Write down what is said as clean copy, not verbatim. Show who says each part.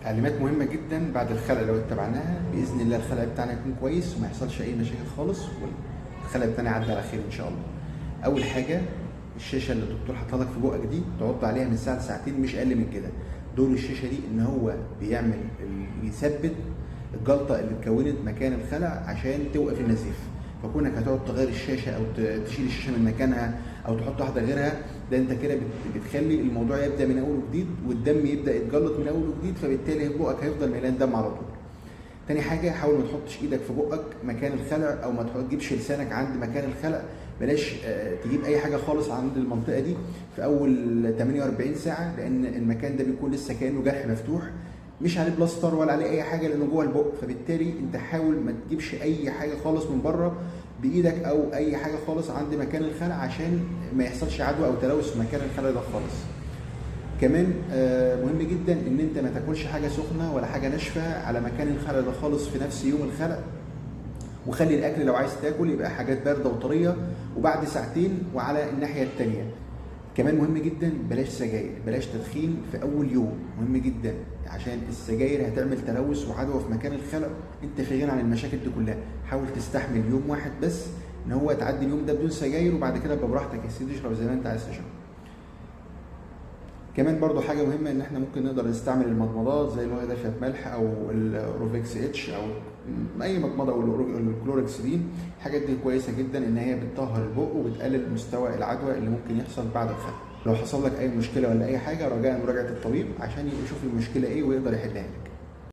Speaker 1: تعليمات مهمة جدا بعد الخلع لو اتبعناها بإذن الله الخلع بتاعنا يكون كويس وما يحصلش أي مشاكل خالص، والخلع بتاعنا يعدي على خير إن شاء الله. أول حاجة الشاشة اللي الدكتور حاطها لك في بقك دي تعض عليها من ساعة لساعتين مش أقل من كده. دور الشاشة دي إن هو بيثبت الجلطة اللي اتكونت مكان الخلع عشان توقف النزيف. فكونك هتقعد تغير الشاشة أو تشيل الشاشة من مكانها أو تحط واحدة غيرها، ده أنت كده بتخلي الموضوع يبدأ من أول وجديد والدم يبدأ يتجلط من أول وجديد، فبالتالي بقك هيفضل مليان دم على طول. تاني حاجة حاول ما تحطش ايدك في بقك مكان الخلع او ما تجيبش لسانك عند مكان الخلع. بلاش تجيب اي حاجة خالص عند المنطقة دي في اول 48 ساعة، لان المكان ده بيكون لسه كأنه جرح مفتوح مش عليه بلاستر ولا عليه اي حاجة لانه جوه البق. فبالتالي انت حاول ما تجيبش اي حاجة خالص من بره بايدك او اي حاجة خالص عند مكان الخلع عشان ما يحصلش عدوى او تلوث في مكان الخلع ده خالص. كمان مهم جدا ان انت ما تاكلش حاجه سخنه ولا حاجه ناشفه على مكان الخلع ده خالص في نفس يوم الخلع، وخلي الاكل لو عايز تاكل يبقى حاجات بارده وطريه وبعد ساعتين وعلى الناحيه التانيه. كمان مهم جدا بلاش سجاير، بلاش تدخين في اول يوم، مهم جدا عشان السجاير هتعمل تلوث وعدوى في مكان الخلع. انت في غنى عن المشاكل دي كلها. حاول تستحمل يوم واحد بس ان هو تعدي اليوم ده بدون سجاير، وبعد كده يبقى براحتك يا سيدي اشرب زي ما انت عايز تشرب. كمان برضو حاجة مهمة ان احنا ممكن نقدر نستعمل المضمضات زي اللي هو دافية ملح او الروفيكس اتش او اي مضمضة او الكلوركسيدين. الحاجات دي كويسة جدا ان هي بتطهر البق وبتقلل مستوى العدوى اللي ممكن يحصل بعد الخلع. لو حصل لك اي مشكلة ولا اي حاجة رجاء مراجعة الطبيب عشان يشوف المشكلة ايه ويقدر يحلها لك.